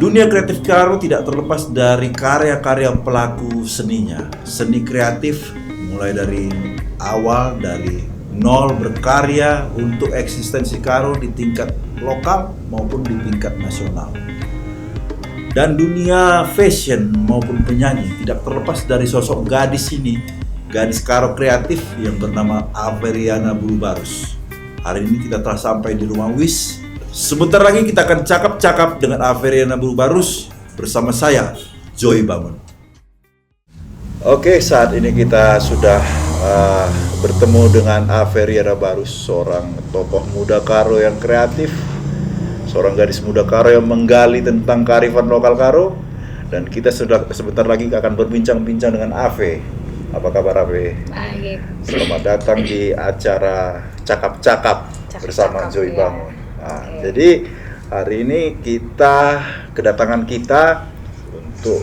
Dunia kreatif Karo tidak terlepas dari karya-karya pelaku seninya. Seni kreatif mulai dari awal, dari nol berkarya untuk eksistensi Karo di tingkat lokal maupun di tingkat nasional. Dan dunia fashion maupun penyanyi tidak terlepas dari sosok gadis ini, gadis Karo kreatif yang bernama Averiana Bulubarus. Hari ini kita telah sampai di rumah Wis. Sebentar lagi kita akan cakap-cakap dengan Averiana Bulubarus bersama saya, Joy Bangun. Oke, saat ini kita sudah bertemu dengan Averiana Bulubarus, seorang tokoh muda Karo yang kreatif, seorang gadis muda Karo yang menggali tentang kearifan lokal Karo. Dan kita sudah sebentar lagi akan berbincang-bincang dengan Ave. Apa kabar Ave? Baik. Selamat datang di acara Cakap-Cakap bersama Joy ya. Bangun. Nah, jadi hari ini kedatangan kita untuk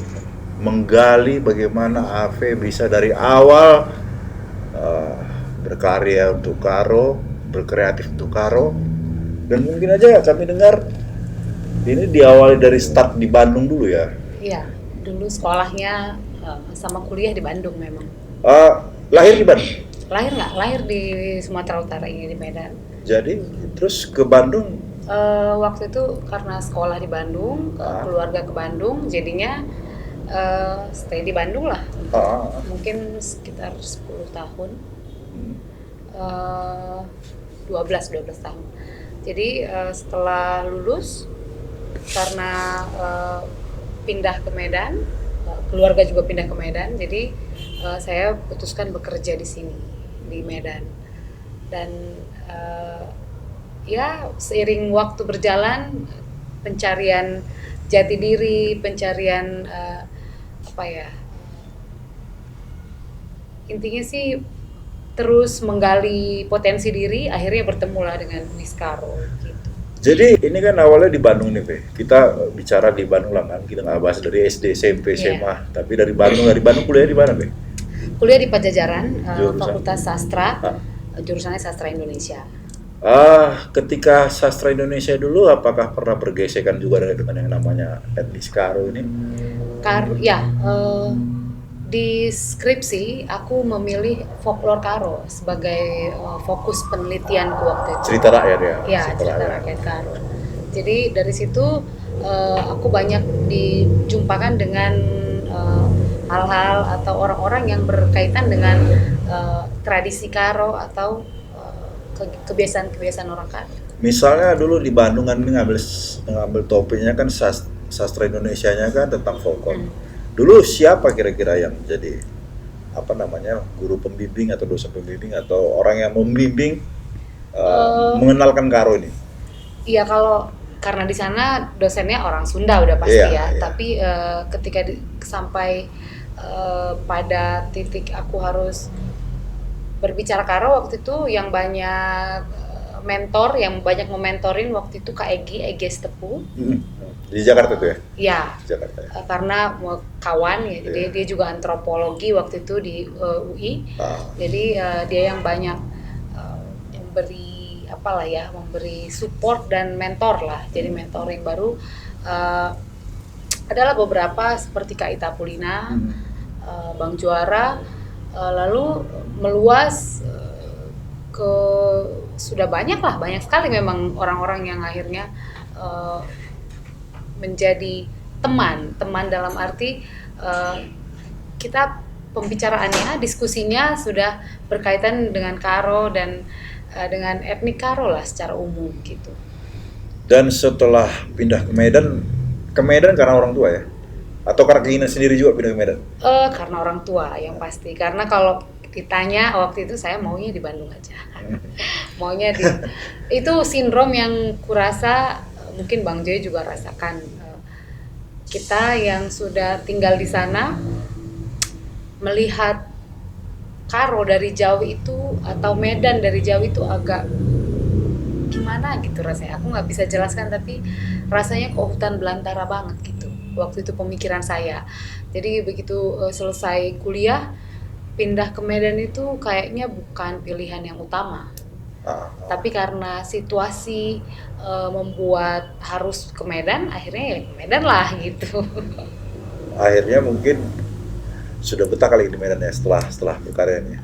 menggali bagaimana Ave bisa dari awal berkarya untuk Karo, berkreatif untuk Karo, dan mungkin aja kami dengar ini diawali dari start di Bandung dulu ya. Iya, dulu sekolahnya sama kuliah di Bandung memang. Lahir di Bandung? Lahir di Sumatera Utara ini, di Medan. Jadi terus ke Bandung? Waktu itu karena sekolah di Bandung, keluarga ke Bandung, jadinya stay di Bandung lah. Mungkin sekitar 10 tahun, 12 tahun. Jadi setelah lulus, karena pindah ke Medan, keluarga juga pindah ke Medan, jadi saya putuskan bekerja di sini, di Medan. Dan ya seiring waktu berjalan, pencarian jati diri, pencarian intinya sih terus menggali potensi diri, akhirnya bertemulah dengan Wis Karo gitu. Jadi ini kan awalnya di Bandung nih, Be. Kita bicara di Bandung lah kan, kita nggak bahas dari SD, SMP, SMA, tapi dari Bandung kuliah di mana, Be? Kuliah di Pajajaran, Jurusan? Fakultas Sastra, jurusannya Sastra Indonesia. Ketika sastra Indonesia dulu, apakah pernah bergesekan juga dengan yang namanya etnis Karo ini? Di skripsi aku memilih folklore Karo sebagai fokus penelitianku waktu itu. Cerita rakyat ya? Ya, cerita rakyat Karo. Jadi dari situ aku banyak dijumpakan dengan hal-hal atau orang-orang yang berkaitan dengan tradisi Karo atau kebiasaan-kebiasaan orang Karo. Misalnya dulu di Bandung kan ngambil topiknya kan sastra Indonesianya kan tentang folklore. Dulu siapa kira-kira yang jadi guru pembimbing atau dosen pembimbing atau orang yang membimbing mengenalkan Karo ini? Iya, karena di sana dosennya orang Sunda udah pasti ya. Tapi ketika sampai pada titik aku harus berbicara Karo waktu itu, yang banyak mentor, yang banyak mementorin waktu itu Kak Egy Estepu. Di Jakarta tuh ya? Iya. Jakarta ya. Karena kawan ya, jadi dia juga antropologi waktu itu di UI. Jadi dia yang banyak memberi support dan mentor lah. Jadi mentoring baru adalah beberapa seperti Kak Ita Pulina, Bang Juara, lalu meluas ke sudah banyak sekali memang orang-orang yang akhirnya menjadi teman dalam arti kita pembicaraannya, diskusinya sudah berkaitan dengan Karo dan dengan etnik Karo lah secara umum gitu. Dan setelah pindah ke Medan karena orang tua ya? Atau karena keinginan sendiri juga pindah ke Medan? Karena orang tua yang pasti. Karena kalau ditanya waktu itu saya maunya di Bandung aja. Itu sindrom yang kurasa mungkin Bang Joy juga rasakan. Kita yang sudah tinggal di sana melihat Karo dari jauh itu atau Medan dari jauh itu agak gimana gitu rasanya. Aku nggak bisa jelaskan, tapi rasanya kok hutan belantara banget gitu. Waktu itu pemikiran saya. Jadi begitu selesai kuliah, pindah ke Medan itu kayaknya bukan pilihan yang utama. Tapi karena situasi membuat harus ke Medan, akhirnya ya ke Medan lah gitu. Akhirnya mungkin sudah betah kali di Medan ya setelah berkarya ini.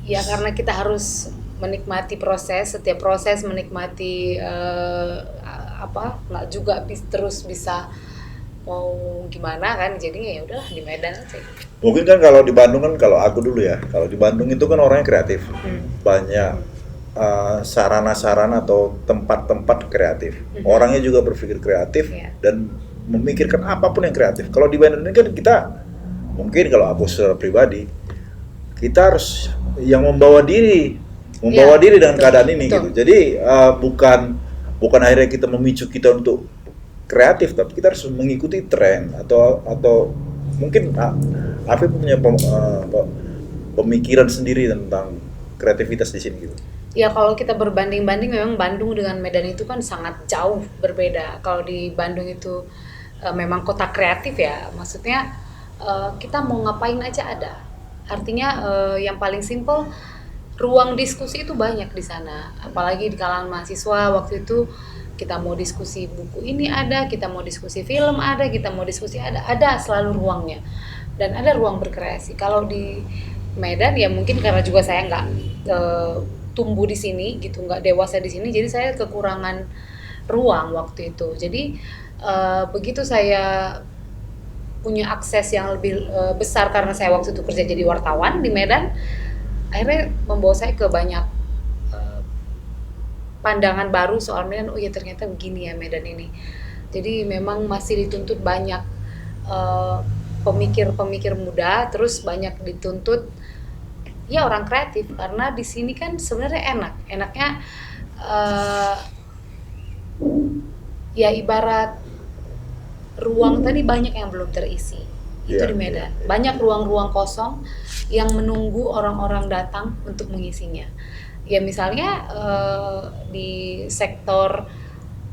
Ya karena kita harus menikmati proses, setiap proses menikmati nggak juga terus bisa mau gimana kan, jadinya ya udahlah di Medan aja. Mungkin kan kalau di Bandung kan, kalau aku dulu ya, kalau di Bandung itu kan orangnya kreatif, banyak sarana-sarana atau tempat-tempat kreatif. Orangnya juga berpikir kreatif dan memikirkan apapun yang kreatif. Kalau di Bandung ini kan kita, mungkin kalau aku secara pribadi, kita harus yang membawa diri dengan betul, keadaan ini betul. gitu. Jadi bukan akhirnya kita memicu kita untuk kreatif, tapi kita harus mengikuti tren atau mungkin Afif punya pemikiran sendiri tentang kreativitas di sini gitu. Ya kalau kita berbanding-banding, memang Bandung dengan Medan itu kan sangat jauh berbeda. Kalau di Bandung itu memang kota kreatif ya, maksudnya kita mau ngapain aja ada. Artinya yang paling simpel, ruang diskusi itu banyak di sana. Apalagi di kalangan mahasiswa waktu itu, kita mau diskusi buku ini ada, kita mau diskusi film ada, kita mau diskusi ada selalu ruangnya. Dan ada ruang berkreasi. Kalau di Medan ya mungkin karena juga saya nggak tumbuh di sini gitu, nggak dewasa di sini, jadi saya kekurangan ruang waktu itu. Jadi begitu saya punya akses yang lebih besar karena saya waktu itu kerja jadi wartawan di Medan, akhirnya membawa saya ke banyak pandangan baru soal Medan. Oh ya ternyata begini ya Medan ini. Jadi memang masih dituntut banyak pemikir-pemikir muda, terus banyak dituntut ya orang kreatif, karena di sini kan sebenarnya enaknya ya ibarat ruang tadi banyak yang belum terisi. Itu di Medan. Banyak ruang-ruang kosong yang menunggu orang-orang datang untuk mengisinya. Ya misalnya di sektor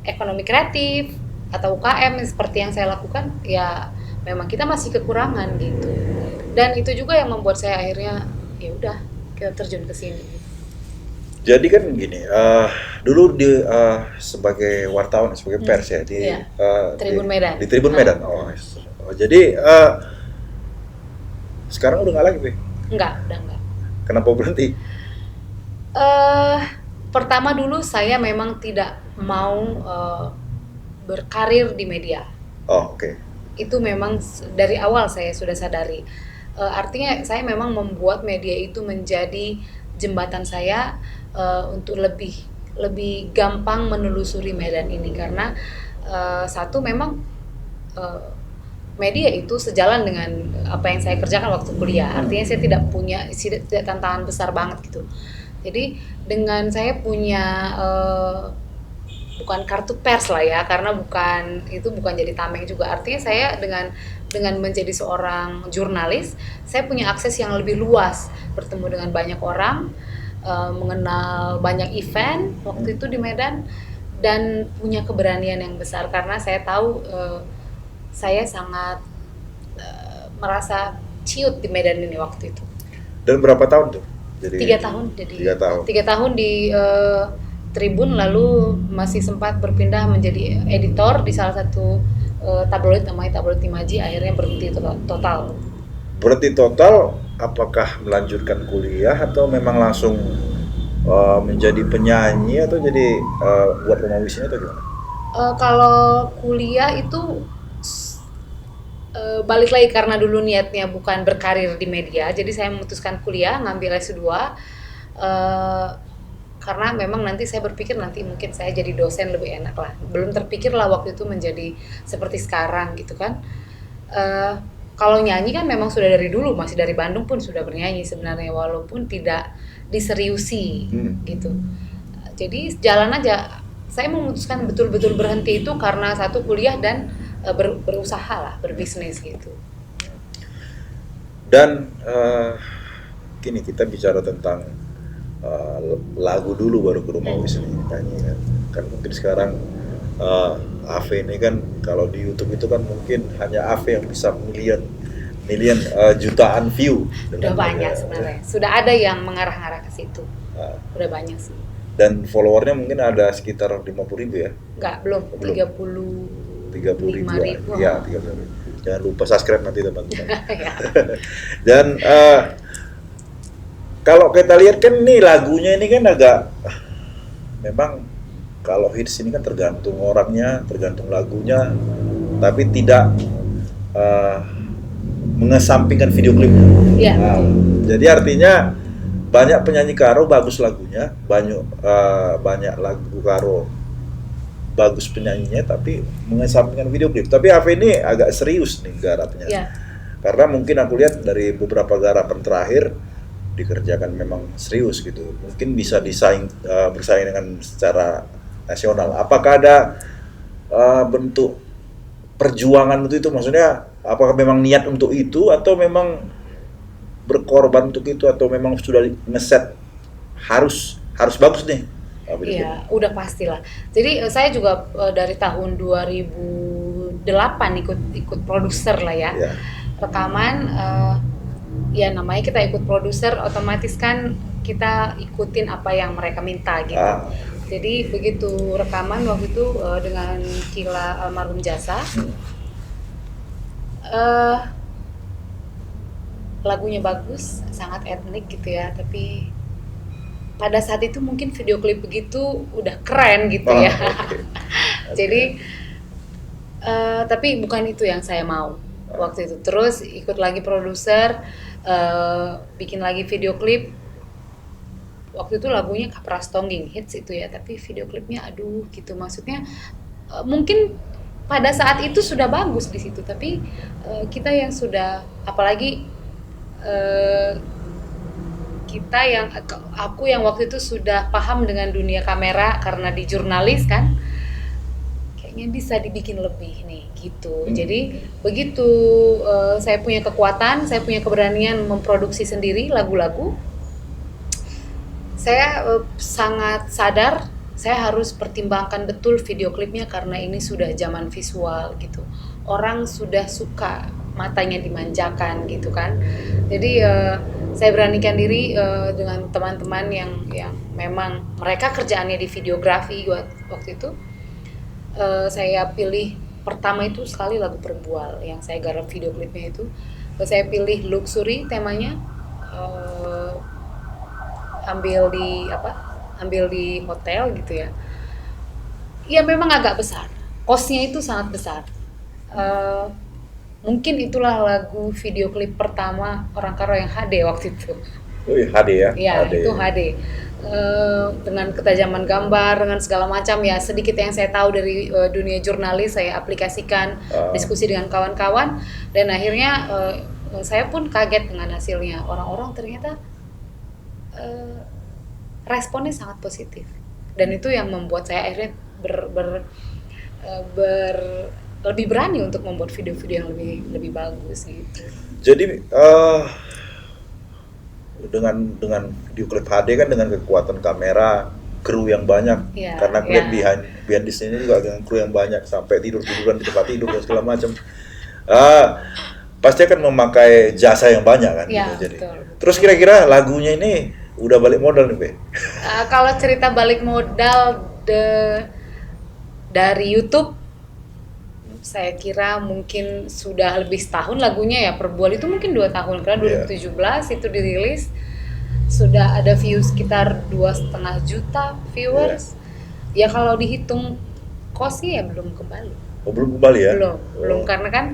ekonomi kreatif atau UKM seperti yang saya lakukan, ya memang kita masih kekurangan gitu. Dan itu juga yang membuat saya akhirnya ya udah kita terjun ke sini. Jadi kan gini, dulu sebagai wartawan, sebagai pers ya di Tribun Medan. Di Tribun Medan. Jadi sekarang udah nggak lagi, Be? Udah enggak. Kenapa berhenti? Pertama dulu saya memang tidak mau berkarir di media. Oh, oke. Itu memang dari awal saya sudah sadari. Artinya saya memang membuat media itu menjadi jembatan saya untuk lebih gampang menelusuri Medan ini, karena satu memang media itu sejalan dengan apa yang saya kerjakan waktu kuliah. Artinya saya tidak punya tantangan besar banget gitu. Jadi dengan saya punya bukan kartu pers lah ya, karena bukan jadi tameng juga. Artinya saya dengan menjadi seorang jurnalis, saya punya akses yang lebih luas, bertemu dengan banyak orang, mengenal banyak event waktu itu di Medan, dan punya keberanian yang besar karena saya tahu saya sangat merasa ciut di Medan ini waktu itu. Dan berapa tahun tuh? Jadi 3 tahun. Jadi 3 tahun di Tribun, lalu masih sempat berpindah menjadi editor di salah satu tabloid, namanya tabloid Imaji. Akhirnya berhenti total. Berhenti total, apakah melanjutkan kuliah atau memang langsung menjadi penyanyi atau jadi buat rumah wisnya atau gimana? Kalau kuliah itu balik lagi karena dulu niatnya bukan berkarir di media, jadi saya memutuskan kuliah, ngambil S2 karena memang nanti saya berpikir nanti mungkin saya jadi dosen lebih enak lah. Belum terpikir lah waktu itu menjadi seperti sekarang gitu kan. Kalau nyanyi kan memang sudah dari dulu, masih dari Bandung pun sudah bernyanyi sebenarnya, walaupun tidak diseriusi gitu. Jadi jalan aja. Saya memutuskan betul-betul berhenti itu karena satu kuliah dan berusaha lah, berbisnis gitu. Dan gini, kita bicara tentang lagu dulu baru ke rumah wis nih nyanyi kan mungkin sekarang Ave ini kan kalau di YouTube itu kan mungkin hanya Ave yang bisa milian jutaan view. Udah banyak sebenarnya, sudah ada yang mengarah-arah ke situ. Udah banyak sih. Dan followernya mungkin ada sekitar 50.000 ya? Enggak, belum. Belum. 30 30.000. Ya, 30.000. Jangan lupa subscribe nanti teman-teman. Ya. Dan kalau kita lihat kan nih lagunya ini kan agak memang kalau hits ini kan tergantung orangnya, tergantung lagunya, tapi tidak mengesampingkan video klipnya. Iya. Nah, jadi artinya banyak penyanyi karo bagus lagunya, banyak lagu karo bagus penyanyinya, tapi mengesampingkan video klip. Tapi Ave ini agak serius nih garapnya. Iya. Karena mungkin aku lihat dari beberapa garapan terakhir dikerjakan memang serius gitu. Mungkin bisa bersaing dengan secara nasional. Apakah ada bentuk perjuangan untuk itu? Maksudnya apakah memang niat untuk itu atau memang berkorban untuk itu, atau memang sudah ngeset harus bagus nih? Iya, udah pastilah. Jadi saya juga dari tahun 2008 ikut produser lah ya. Ya. Rekaman ya namanya kita ikut produser, otomatis kan kita ikutin apa yang mereka minta gitu. Jadi begitu rekaman waktu itu dengan Kila Almarhum Jasa, lagunya bagus, sangat etnik gitu ya, tapi pada saat itu mungkin video klip begitu udah keren gitu ya. Okay. Jadi tapi bukan itu yang saya mau waktu itu. Terus ikut lagi produser, bikin lagi video klip. Waktu itu lagunya Kapras Tongging, hits itu ya, tapi video klipnya aduh gitu, maksudnya mungkin pada saat itu sudah bagus di situ, tapi kita yang sudah, apalagi aku yang waktu itu sudah paham dengan dunia kamera karena di jurnalis kan, kayaknya bisa dibikin lebih nih gitu. Jadi begitu saya punya kekuatan, saya punya keberanian memproduksi sendiri lagu-lagu, saya sangat sadar saya harus pertimbangkan betul video klipnya karena ini sudah zaman visual gitu. Orang sudah suka matanya dimanjakan gitu kan. Jadi saya beranikan diri dengan teman-teman yang memang mereka kerjaannya di videografi waktu itu. Saya pilih pertama itu sekali lagu Perbual yang saya garap video klipnya itu. Saya pilih Luxury temanya, ambil di hotel gitu ya. Ya memang agak besar, cost-nya itu sangat besar. Mungkin itulah lagu video klip pertama Orang Karo yang HD waktu itu. HD ya? Iya, itu HD. Dengan ketajaman gambar, dengan segala macam ya, sedikit yang saya tahu dari dunia jurnalis saya aplikasikan, diskusi dengan kawan-kawan, dan akhirnya saya pun kaget dengan hasilnya. Orang-orang ternyata responnya sangat positif, dan itu yang membuat saya akhirnya lebih berani untuk membuat video-video yang lebih bagus gitu. Jadi dengan video klip HD kan dengan kekuatan kamera, kru yang banyak, karena lihat behind the scene juga dengan kru yang banyak, sampai tiduran di tempat tidur dan segala macam, pasti akan memakai jasa yang banyak kan. Ya, gitu. Jadi betul. Terus kira-kira lagunya ini udah balik modal nih, Be? Kalau cerita balik modal dari YouTube, saya kira mungkin sudah lebih setahun lagunya ya. Perbual itu mungkin 2 tahun, karena 2017 itu dirilis, sudah ada views sekitar 2,5 juta viewers. Ya kalau dihitung cost-nya ya belum kembali. Oh, belum kembali ya? Belum, karena kan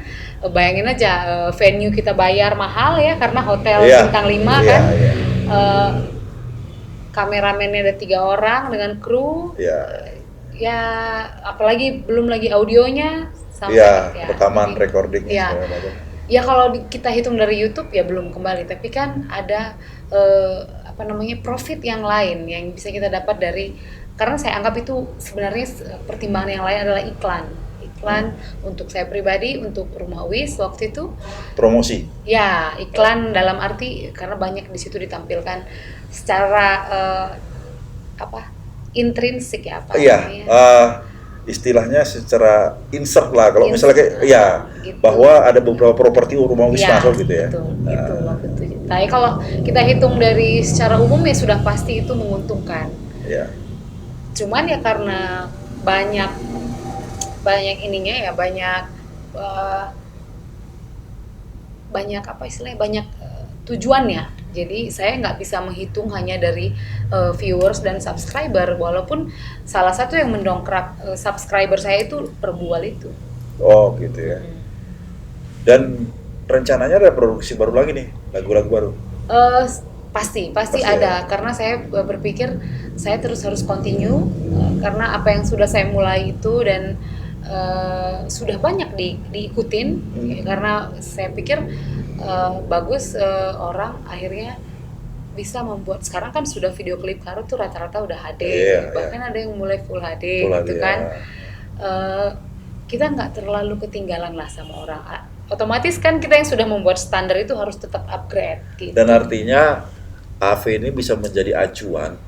bayangin aja venue kita bayar mahal ya, karena hotel bintang 5 kan. Kameramennya ada 3 orang dengan kru. Ya apalagi belum lagi audionya sampai rekaman, recording segala macam. Ya kalau kita hitung dari YouTube ya belum kembali, tapi kan ada profit yang lain yang bisa kita dapat dari, karena saya anggap itu sebenarnya pertimbangan yang lain adalah iklan untuk saya pribadi, untuk Rumah Wis waktu itu promosi. Ya, iklan dalam arti karena banyak di situ ditampilkan secara intrinsik ya istilahnya secara insert lah kalau misalnya kayak gitu. Bahwa ada beberapa properti Rumah Wis masuk gitu ya. Betul, waktu itu. Tapi kalau kita hitung dari secara umum ya sudah pasti itu menguntungkan. Cuman ya karena banyak banyak ininya ya, eh, banyak apa istilahnya, banyak tujuannya. Jadi saya nggak bisa menghitung hanya dari viewers dan subscriber, walaupun salah satu yang mendongkrak subscriber saya itu Perbual itu. Oh gitu ya. Dan rencananya ada produksi baru lagi nih, lagu-lagu baru. Eh, pasti Pasti ada, ya. karena saya berpikir saya terus harus continue, karena apa yang sudah saya mulai itu dan sudah banyak diikutin, karena saya pikir bagus, orang akhirnya bisa membuat. Sekarang kan sudah video klip Karo tuh rata-rata udah HD, Iya, bahkan iya. ada yang mulai full HD Full gitu HD, kan. ya. Eh, kita nggak terlalu ketinggalan lah sama orang. Otomatis kan kita yang sudah membuat standar itu harus tetap upgrade gitu. Dan artinya AV ini bisa menjadi acuan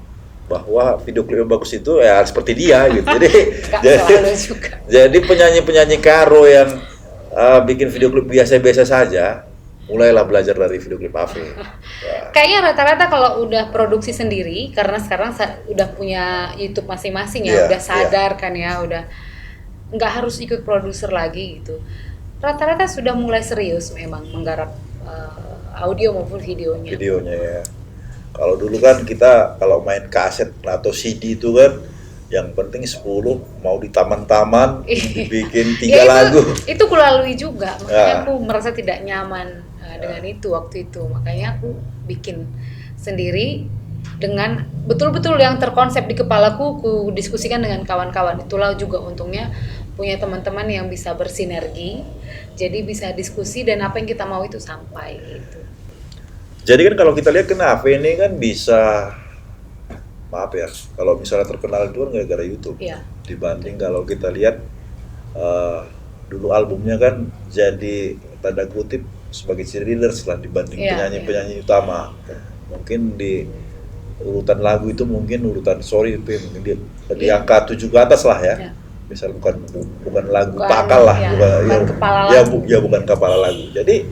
bahwa video klip yang bagus itu ya seperti dia gitu. Jadi Nggak selalu juga. jadi penyanyi-penyanyi Karo yang bikin video klip biasa-biasa saja, mulailah belajar dari video klip AV. Ya. Kayaknya rata-rata kalau udah produksi sendiri, karena sekarang udah punya YouTube masing-masing ya, Iya, udah sadar kan ya, udah nggak harus ikut produser lagi gitu. Rata-rata sudah mulai serius memang menggarap audio maupun videonya. Videonya ya. Kalau dulu kan kita kalau main kaset atau CD itu kan yang penting 10 mau di taman-taman dibikin 3 Ya, lagu. itu kulalui juga, makanya Ya. aku merasa tidak nyaman dengan itu waktu itu. Makanya aku bikin sendiri dengan betul-betul yang terkonsep di kepalaku, ku diskusikan dengan kawan-kawan. Itulah juga untungnya punya teman-teman yang bisa bersinergi, jadi bisa diskusi dan apa yang kita mau itu sampai gitu. Jadi kan kalau kita lihat kan AV ini kan bisa, maaf ya, kalau misalnya terkenal itu kan gara-gara YouTube. Iya. Dibanding kalau kita lihat dulu albumnya kan jadi tanda kutip sebagai cheerleaders lah dibanding Iya, penyanyi-penyanyi utama. Mungkin di urutan lagu itu mungkin urutan sorry P, mungkin di Iya. angka 7 ke atas lah ya. Iya. Misal bukan lagu Bukan, pakal lah, ya, bukan kepala ya, lagu. bukan kepala lagu. Jadi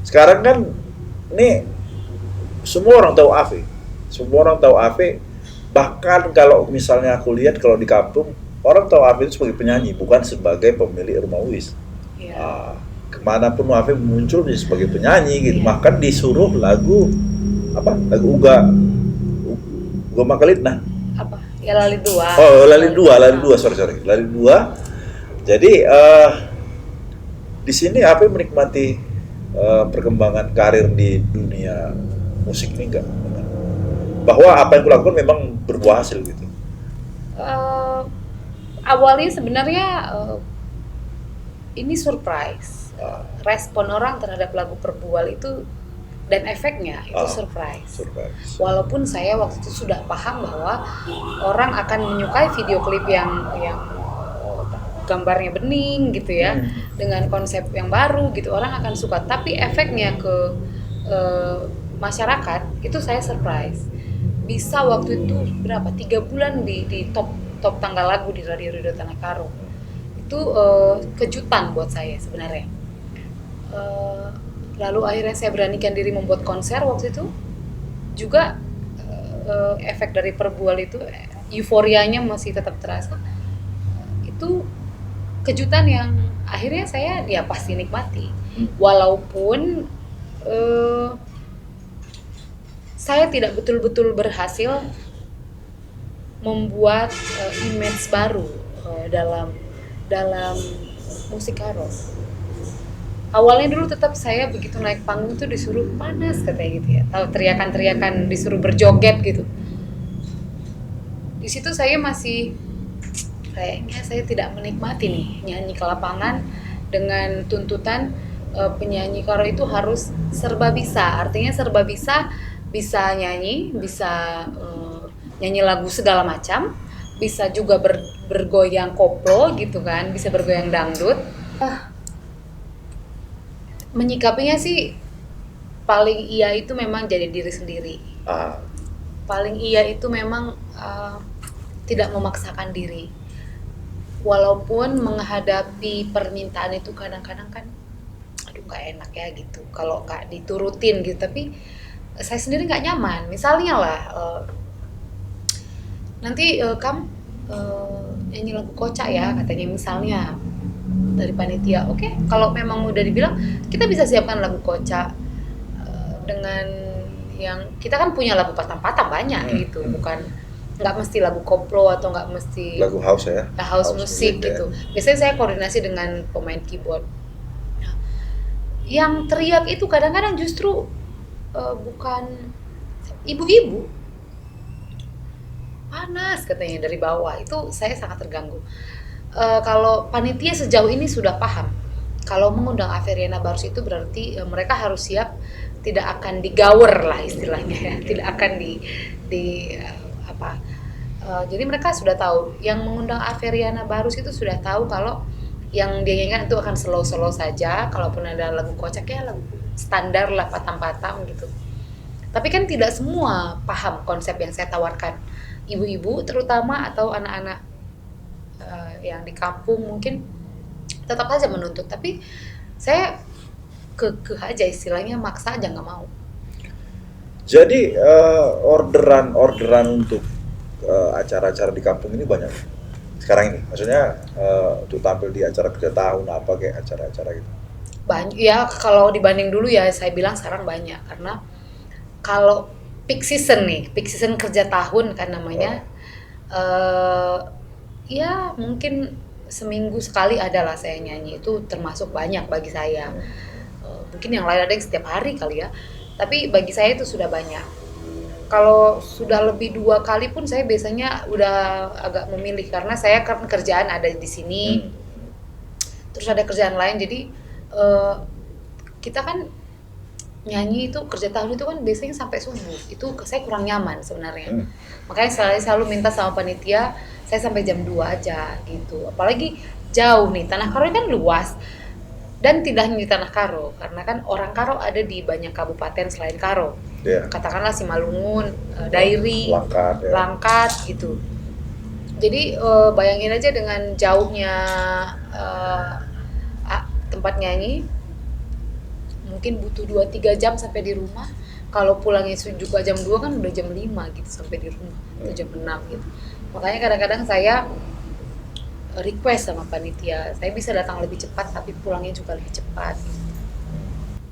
sekarang kan nih semua orang tahu AV. Semua orang tahu AV. Bahkan kalau misalnya aku lihat kalau di kampung orang tahu AV itu sebagai penyanyi, bukan sebagai pemilik rumah wis. Iya. Kemanapun AV muncul dia sebagai penyanyi gitu. Iya. Bahkan disuruh lagu apa? Lagu Uga Makalit nah. Apa? Ya Lali 2. Oh, Lali 2, sorry. Lali 2. Jadi di sini AV menikmati perkembangan karir di dunia musik ini enggak? Bahwa apa yang kulakukan memang berbuah hasil gitu. Awalnya sebenarnya ini surprise. Respon orang terhadap lagu Perbual itu dan efeknya itu surprise. Walaupun saya waktu itu sudah paham bahwa orang akan menyukai video klip yang gambarnya bening gitu ya, dengan konsep yang baru gitu, orang akan suka. Tapi efeknya ke masyarakat itu saya surprise. Bisa waktu itu berapa? 3 bulan di top tanggal lagu di Radio Radio Tanah Karo. Itu kejutan buat saya sebenarnya. Lalu akhirnya saya beranikan diri membuat konser waktu itu. Juga efek dari Perbual itu, euforianya masih tetap terasa. Itu kejutan yang akhirnya saya ya pasti nikmati. Walaupun saya tidak betul-betul berhasil membuat image baru dalam musik Karo. Awalnya dulu tetap saya begitu naik panggung tuh disuruh panas katanya gitu ya, tahu teriakan-teriakan, disuruh berjoget gitu. Di situ saya masih kayaknya saya tidak menikmati nih nyanyi ke lapangan dengan tuntutan penyanyi Karo itu harus serba bisa. Artinya serba bisa nyanyi, bisa nyanyi lagu segala macam, bisa juga bergoyang koplo gitu kan, bisa bergoyang dangdut. Menyikapinya sih paling iya itu memang jadi diri sendiri. Paling iya itu memang tidak memaksakan diri. Walaupun menghadapi permintaan itu kadang-kadang kan aduh gak enak ya gitu kalau gak diturutin gitu, tapi saya sendiri gak nyaman. Misalnya lah nanti kamu nyanyi lagu kocak ya katanya misalnya dari panitia. Oke, kalau memang udah dibilang kita bisa siapkan lagu kocak dengan yang kita kan punya lagu patang-patang banyak gitu, bukan nggak mesti lagu koplo atau nggak mesti lagu house ya, house musik gitu. Biasanya saya koordinasi dengan pemain keyboard. Nah, yang teriak itu kadang-kadang justru bukan ibu-ibu, panas katanya dari bawah, itu saya sangat terganggu. Kalau panitia sejauh ini sudah paham kalau mengundang Averiana Barus itu berarti mereka harus siap tidak akan digawer lah istilahnya ya, tidak akan jadi mereka sudah tahu yang mengundang Averiana Barus itu sudah tahu kalau yang dia inginkan itu akan slow-slow saja, kalaupun ada lagu kocak ya lagu standar lah patang-patang gitu. Tapi kan tidak semua paham konsep yang saya tawarkan. Ibu-ibu terutama atau anak-anak yang di kampung mungkin tetap aja menuntut, tapi saya kekeh aja istilahnya, maksa aja nggak mau. Jadi orderan untuk acara-acara di kampung ini banyak sekarang ini, maksudnya untuk tampil di acara kerja tahun apa kayak acara-acara gitu. Banyak ya, kalau dibanding dulu ya saya bilang sekarang banyak, karena kalau peak season kerja tahun kan namanya, ya mungkin seminggu sekali adalah saya nyanyi, itu termasuk banyak bagi saya. Mungkin yang lain ada yang setiap hari kali ya, tapi bagi saya itu sudah banyak. Kalau sudah lebih 2 kali pun saya biasanya udah agak memilih, karena saya kan kerjaan ada di sini, terus ada kerjaan lain, jadi kita kan nyanyi itu kerja tahun itu kan biasanya sampai subuh, itu saya kurang nyaman sebenarnya. Makanya selalu minta sama panitia saya sampai jam 2 aja gitu. Apalagi jauh nih, Tanah Karo kan luas. Dan tidak hanya di Tanah Karo, karena kan orang Karo ada di banyak kabupaten selain Karo. Katakanlah Simalungun, Dairi, Langkat gitu. Jadi bayangin aja dengan jauhnya tempat nyanyi, mungkin butuh 2-3 jam sampai di rumah. Kalau pulangnya juga jam 2 kan udah jam 5 gitu sampai di rumah, atau jam 6 gitu. Makanya kadang-kadang saya request sama panitia, saya bisa datang lebih cepat tapi pulangnya juga lebih cepat.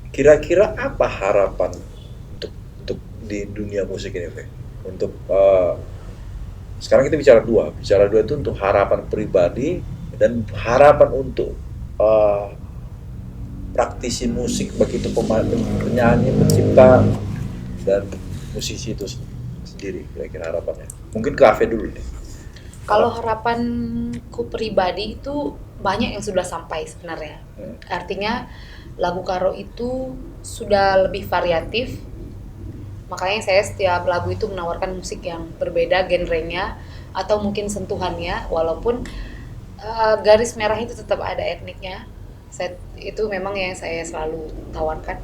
Kira-kira apa harapan untuk di dunia musik ini, Fe? Untuk sekarang kita bicara dua itu untuk harapan pribadi dan harapan untuk praktisi musik, begitu penyanyi, pencipta dan musisi itu sendiri. Kira-kira harapannya mungkin ke Ave dulu nih. Kalau harapanku pribadi itu banyak yang sudah sampai sebenarnya. Artinya lagu Karo itu sudah lebih variatif. Makanya saya setiap lagu itu menawarkan musik yang berbeda genrenya atau mungkin sentuhannya, walaupun garis merah itu tetap ada etniknya. Itu memang yang saya selalu tawarkan.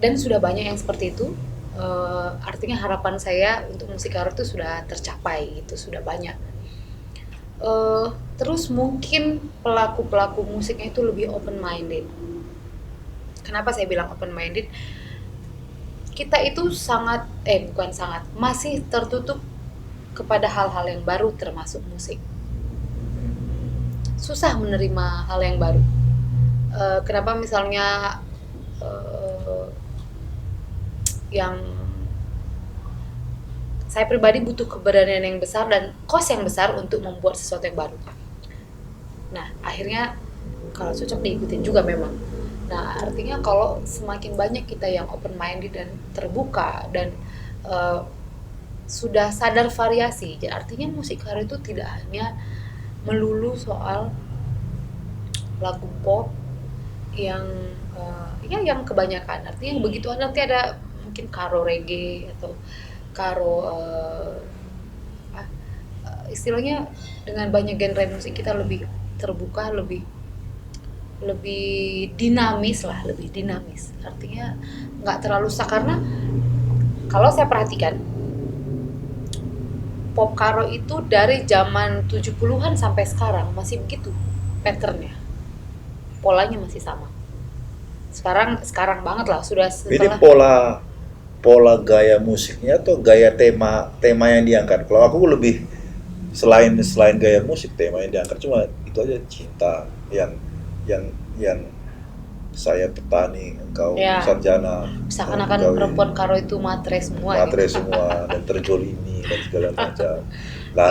Dan sudah banyak yang seperti itu. Artinya harapan saya untuk musik Karo itu sudah tercapai, itu sudah banyak. Terus mungkin pelaku musiknya itu lebih open minded. Kenapa saya bilang open minded? Kita itu masih tertutup kepada hal-hal yang baru, termasuk musik. Susah menerima hal yang baru. Kenapa misalnya yang saya pribadi butuh keberanian yang besar dan cost yang besar untuk membuat sesuatu yang baru. Nah, akhirnya kalau cocok diikutin juga memang. Nah, artinya kalau semakin banyak kita yang open minded dan terbuka dan sudah sadar variasi, jadi artinya musik Karo itu tidak hanya melulu soal lagu pop yang yang kebanyakan. Artinya begitu nanti ada mungkin Karo reggae atau Karo istilahnya dengan banyak genre musik kita lebih terbuka, lebih dinamis. Artinya nggak terlalu stuck, karena kalau saya perhatikan pop Karo itu dari zaman 70-an sampai sekarang masih begitu patternnya, polanya masih sama. Sekarang banget lah sudah setelah. Ini pola gaya musiknya atau gaya tema yang diangkat? Kalau aku lebih selain gaya musik, tema yang diangkat cuma itu aja, cinta, yang saya petani, engkau Ya, sarjana, seakan-akan engkau perempuan Karo itu matre semua matre gitu. semua dan terjolimi dan segala macam,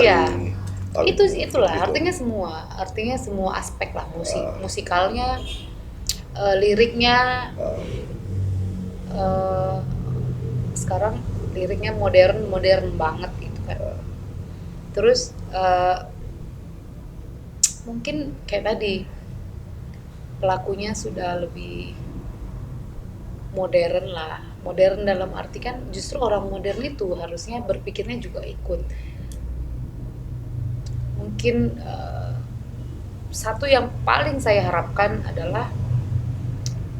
Iya, lari paling itulah gitu. artinya semua aspek lah, Ah, musikalnya, liriknya, ah, eh, sekarang liriknya modern banget gitu kan. ah. Terus mungkin kayak tadi pelakunya sudah lebih modern lah. Modern dalam arti kan justru orang modern itu harusnya berpikirnya juga ikut. Mungkin satu yang paling saya harapkan adalah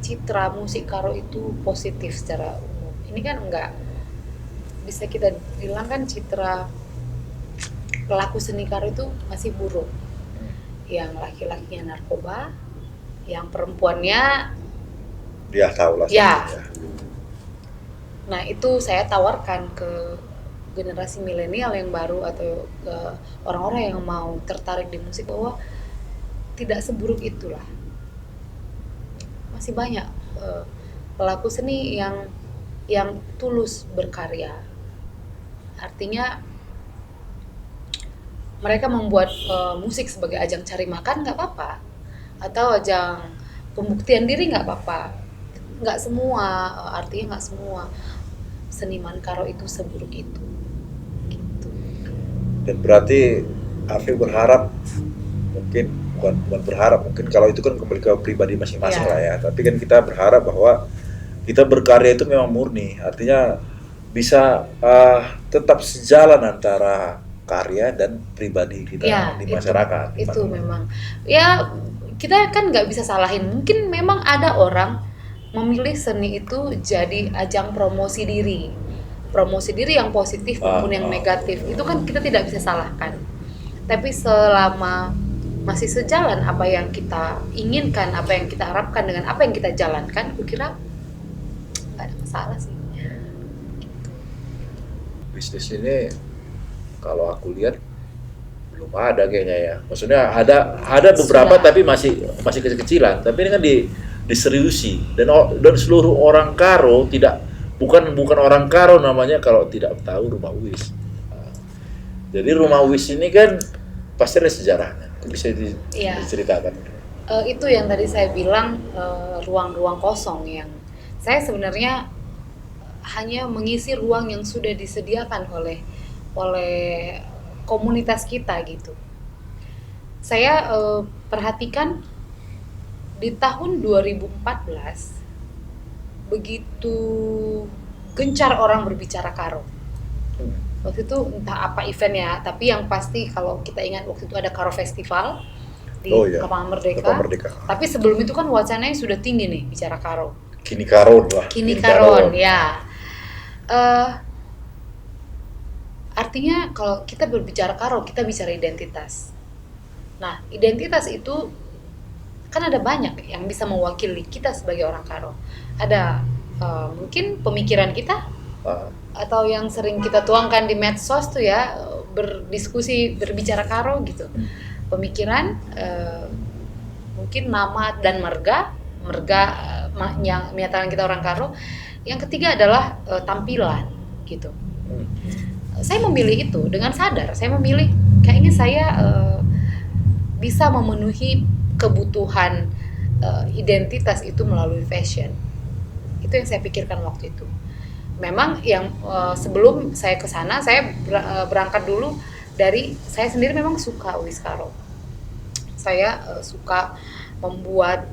citra musik Karo itu positif secara umum. Ini kan enggak bisa kita bilang kan citra pelaku seni Karo itu masih buruk. Yang laki-lakinya narkoba, yang perempuannya Dia tahu lah ya. sakitnya. Nah, itu saya tawarkan ke generasi milenial yang baru atau ke orang-orang yang mau tertarik di musik bahwa tidak seburuk itulah. Masih banyak pelaku seni yang tulus berkarya. Artinya mereka membuat musik sebagai ajang cari makan nggak apa-apa, atau ajang pembuktian diri nggak apa-apa. Nggak semua, artinya nggak semua seniman Karo itu seburuk itu. Gitu. Dan berarti Afif berharap, mungkin bukan berharap, mungkin kalau itu kan kembali ke pribadi masing-masing Ya. lah ya, tapi kan kita berharap bahwa kita berkarya itu memang murni, artinya bisa tetap sejalan antara karya dan pribadi kita Ya, di masyarakat. itu memang. Ya, kita kan nggak bisa salahin. Mungkin memang ada orang memilih seni itu jadi ajang promosi diri. Promosi diri yang positif maupun yang negatif. Itu kan kita tidak bisa salahkan. Tapi selama masih sejalan apa yang kita inginkan, apa yang kita harapkan dengan apa yang kita jalankan, kukira nggak ada masalah sih. Bisnis ini kalau aku lihat belum ada kayaknya ya. Maksudnya ada beberapa Sudah. tapi masih kecil-kecilan. Tapi ini kan diseriusi, dan seluruh orang Karo bukan orang Karo namanya kalau tidak tahu rumah Uwis. Nah, jadi rumah Uwis ini kan pasti ada sejarahnya. Bisa Iya. diceritakan. Itu yang tadi saya bilang, ruang-ruang kosong yang saya sebenarnya hanya mengisi ruang yang sudah disediakan oleh komunitas kita gitu. Saya perhatikan di tahun 2014 begitu gencar orang berbicara Karo. Waktu itu entah apa eventnya, tapi yang pasti kalau kita ingat waktu itu ada Karo Festival di Lapangan Merdeka. Tapi sebelum itu kan wacananya sudah tinggi nih bicara Karo. Kini Karon lah. Kini Karon ya. Artinya kalau kita berbicara Karo, kita bicara identitas. Nah, identitas itu kan ada banyak yang bisa mewakili kita sebagai orang Karo. Ada mungkin pemikiran kita, atau yang sering kita tuangkan di medsos tuh ya, berdiskusi, berbicara Karo gitu. Pemikiran, mungkin nama dan marga yang menyatakan kita orang Karo. Yang ketiga adalah tampilan gitu. Saya memilih itu dengan sadar. Saya memilih kayaknya saya bisa memenuhi kebutuhan identitas itu melalui fashion. Itu yang saya pikirkan waktu itu. Memang yang sebelum saya ke sana, saya berangkat dulu dari saya sendiri memang suka Uwis Karo. Saya suka membuat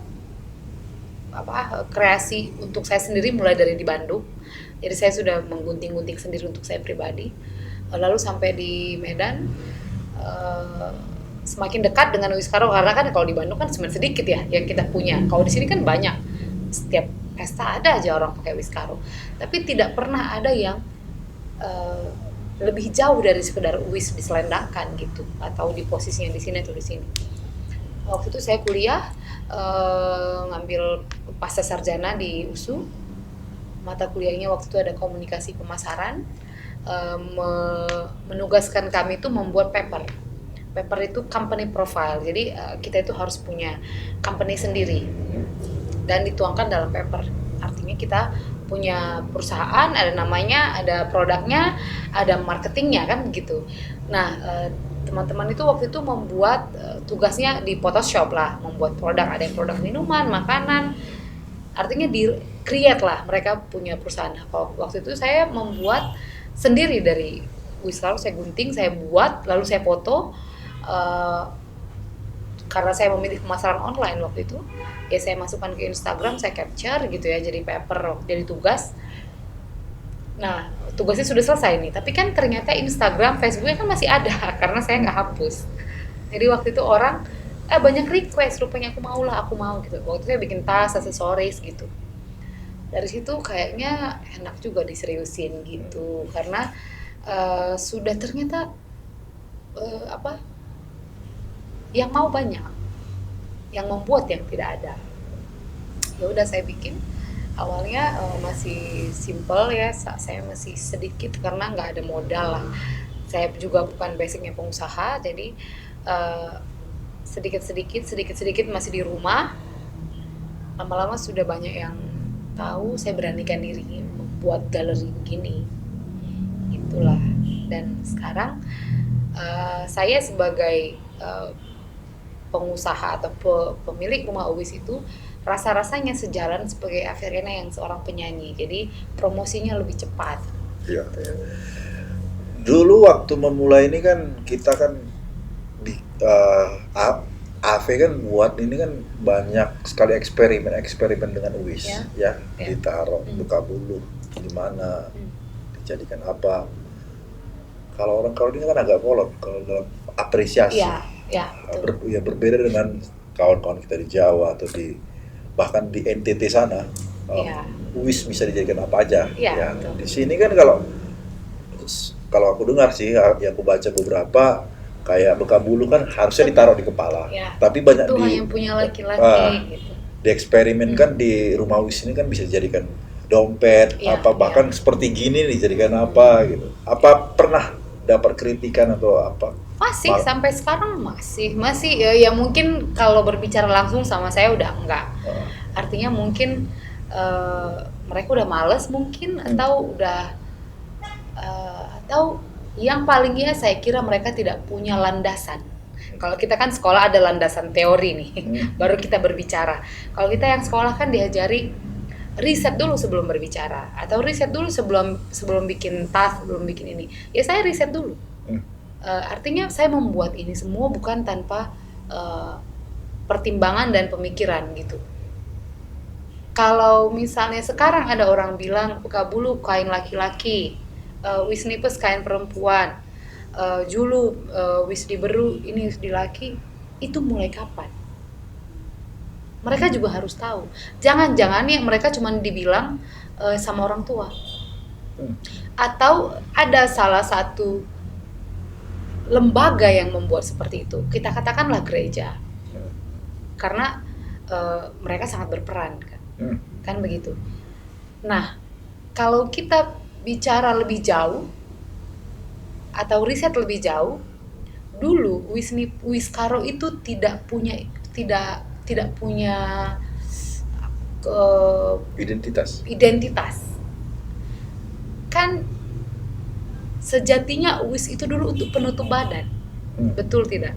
kreasi untuk saya sendiri mulai dari di Bandung. Jadi saya sudah menggunting-gunting sendiri untuk saya pribadi. Lalu sampai di Medan, semakin dekat dengan Uwis Karo karena kan kalau di Bandung kan cuma sedikit ya yang kita punya. Kalau di sini kan banyak. Setiap pesta ada aja orang pakai Uwis Karo. Tapi tidak pernah ada yang lebih jauh dari sekedar Uwis diselendangkan gitu, atau di posisinya di sini atau di sini. Waktu itu saya kuliah, ngambil pasca sarjana di USU. Mata kuliahnya waktu itu ada komunikasi pemasaran. menugaskan kami itu membuat paper. Paper itu company profile. Jadi kita itu harus punya company sendiri dan dituangkan dalam paper. Artinya kita punya perusahaan, ada namanya, ada produknya, ada marketingnya kan gitu. Nah, teman-teman itu waktu itu membuat tugasnya di Photoshop lah, membuat produk, ada yang produk minuman, makanan. Artinya di create lah, mereka punya perusahaan. Kalau waktu itu saya membuat sendiri dari Wiskaro, saya gunting, saya buat, lalu saya foto. Karena saya memilih pemasaran online waktu itu, ya saya masukkan ke Instagram, saya capture gitu ya, jadi paper, jadi tugas. Nah, tugasnya sudah selesai nih, tapi kan ternyata Instagram, Facebooknya kan masih ada karena saya nggak hapus. Jadi waktu itu orang banyak request, rupanya aku mau gitu. Waktu itu saya bikin tas, aksesoris gitu. Dari situ kayaknya enak juga diseriusin gitu, karena sudah ternyata yang mau banyak, yang membuat yang tidak ada. Ya udah saya bikin. Awalnya masih simple ya, saya masih sedikit karena nggak ada modal lah. Saya juga bukan basicnya pengusaha, jadi sedikit masih di rumah. Lama-lama sudah banyak yang tahu, saya beranikan diri membuat galeri begini. Itulah. Dan sekarang saya sebagai pengusaha atau pemilik rumah Uwis itu rasa-rasanya sejalan sebagai Averiana yang seorang penyanyi, jadi promosinya lebih cepat. Iya. Dulu waktu memulai ini kan kita kan di AV kan buat ini kan banyak sekali eksperimen dengan Uwis ya. Ditaruh buka bulu di mana, dijadikan apa. Kalau ini kan agak kolot kalau dalam apresiasi. Ya, berbeda dengan kawan-kawan kita di Jawa atau bahkan di NTT sana. Uwis bisa dijadikan apa aja. Ya. Di sini kan kalau aku dengar sih, ya aku baca beberapa kayak beka bulu kan harusnya ditaruh di kepala. Tapi banyak itu yang punya laki-laki gitu. Di eksperimen kan di rumah Uwis ini kan bisa dijadikan dompet, bahkan seperti gini dijadikan apa gitu. Apa pernah dapat kritikan atau apa? Masih sampai sekarang masih ya mungkin kalau berbicara langsung sama saya udah enggak. Artinya mungkin mereka udah males mungkin atau udah atau yang palingnya saya kira mereka tidak punya landasan. Kalau kita kan sekolah ada landasan teori nih, baru kita berbicara. Kalau kita yang sekolah kan diajari riset dulu sebelum berbicara, atau riset dulu sebelum bikin tas, sebelum bikin ini. Ya saya riset dulu. Artinya saya membuat ini semua bukan tanpa pertimbangan dan pemikiran gitu. Kalau misalnya sekarang ada orang bilang buka bulu kain laki-laki, wisnipes kain perempuan, julu wisdi beru ini wisdi laki, itu mulai kapan? Mereka juga harus tahu. Jangan-jangan ya mereka cuma dibilang sama orang tua. Atau ada salah satu lembaga yang membuat seperti itu. Kita katakanlah gereja. Karena mereka sangat berperan kan. Kan begitu. Nah, kalau kita bicara lebih jauh atau riset lebih jauh, dulu Wiskaro itu tidak punya identitas. Kan sejatinya Uwis itu dulu untuk penutup badan. Betul tidak?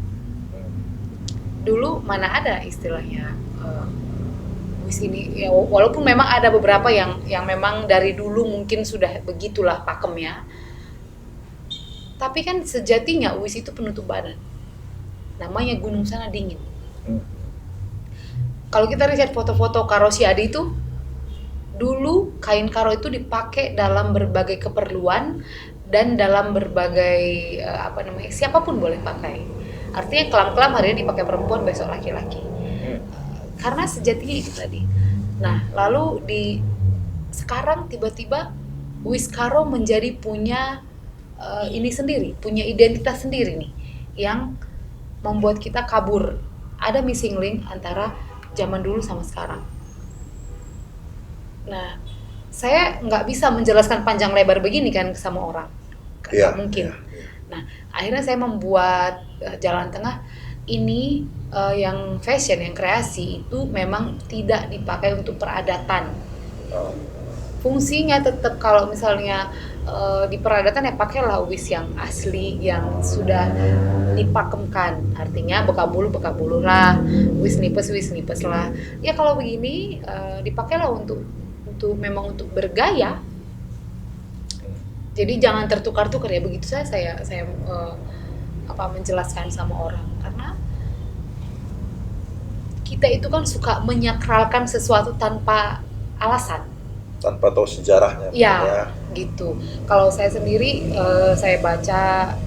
Dulu mana ada istilahnya Uwis ini ya, walaupun memang ada beberapa yang memang dari dulu mungkin sudah begitulah pakemnya. Tapi kan sejatinya Uwis itu penutup badan. Namanya gunung sana dingin. Kalau kita lihat foto-foto Karo Siadi itu, dulu kain karo itu dipakai dalam berbagai keperluan dan dalam berbagai siapapun boleh pakai. Artinya kelam-kelam hari ini dipakai perempuan, besok laki-laki. Karena sejatinya itu tadi. Nah, lalu sekarang tiba-tiba Wiskaro menjadi punya ini sendiri, punya identitas sendiri nih, yang membuat kita kabur. Ada missing link antara zaman dulu sama sekarang. Nah, saya nggak bisa menjelaskan panjang lebar begini kan sama orang. kan nggak mungkin. Nah, akhirnya saya membuat jalan tengah ini, yang fashion, yang kreasi itu memang tidak dipakai untuk peradatan. Fungsinya tetap kalau misalnya di peradatan ya pakailah wis yang asli yang sudah dipakemkan, artinya beka bulu lah, wis nipes lah. Ya kalau begini dipakailah untuk memang untuk bergaya. Jadi jangan tertukar-tukar ya, begitu saya menjelaskan sama orang, karena kita itu kan suka menyakralkan sesuatu tanpa alasan, tanpa tahu sejarahnya. Ya, gitu. Kalau saya sendiri, saya baca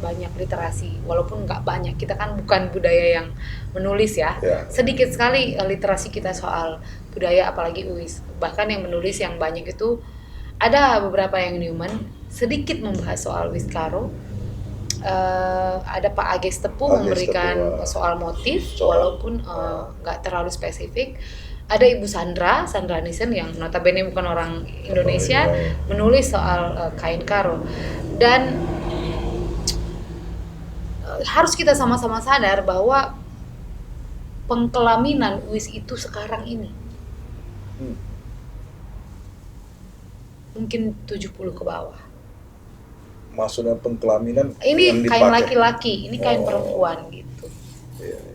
banyak literasi, walaupun nggak banyak. Kita kan bukan budaya yang menulis ya. Sedikit sekali literasi kita soal budaya, apalagi UIS. Bahkan yang menulis yang banyak itu ada beberapa yang Newman, sedikit membahas soal Wiskaro. Ada Pak Ages Tepu memberikan soal motif, walaupun nggak terlalu spesifik. Ada Ibu Sandra Nissen yang notabene bukan orang Indonesia, menulis soal kain karo. Dan harus kita sama-sama sadar bahwa pengkelaminan UIS itu sekarang ini mungkin 70 ke bawah. Maksudnya pengkelaminan ini kain laki-laki, ini kain perempuan gitu.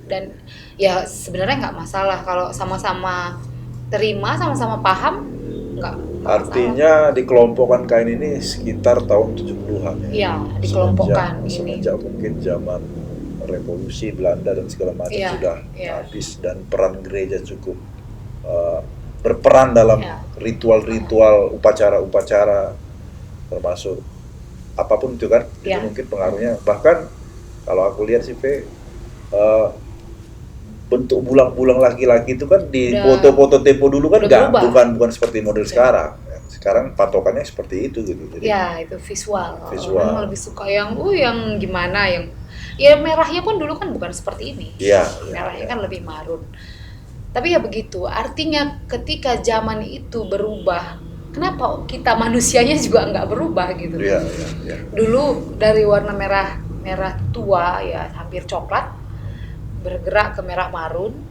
Dan ya sebenarnya nggak masalah kalau sama-sama terima, sama-sama paham, nggak artinya masalah. Dikelompokkan kain ini sekitar tahun 70-an ya. Iya, dikelompokkan semenjak mungkin zaman revolusi Belanda dan segala macam sudah habis, dan peran gereja cukup berperan dalam ritual-ritual, upacara-upacara, termasuk apapun itu kan, itu mungkin pengaruhnya. Bahkan kalau aku lihat sih bentuk bulang-bulang laki-laki itu kan di foto-foto tempo dulu kan bukan seperti model sekarang. Sekarang patokannya seperti itu gitu. Jadi, itu visual. Orang lebih suka yang gimana, yang merahnya pun dulu kan bukan seperti ini. Merahnya kan lebih marun. Tapi ya begitu, artinya ketika zaman itu berubah, kenapa kita manusianya juga nggak berubah gitu? Dulu dari warna merah tua ya hampir coklat, bergerak ke merah marun,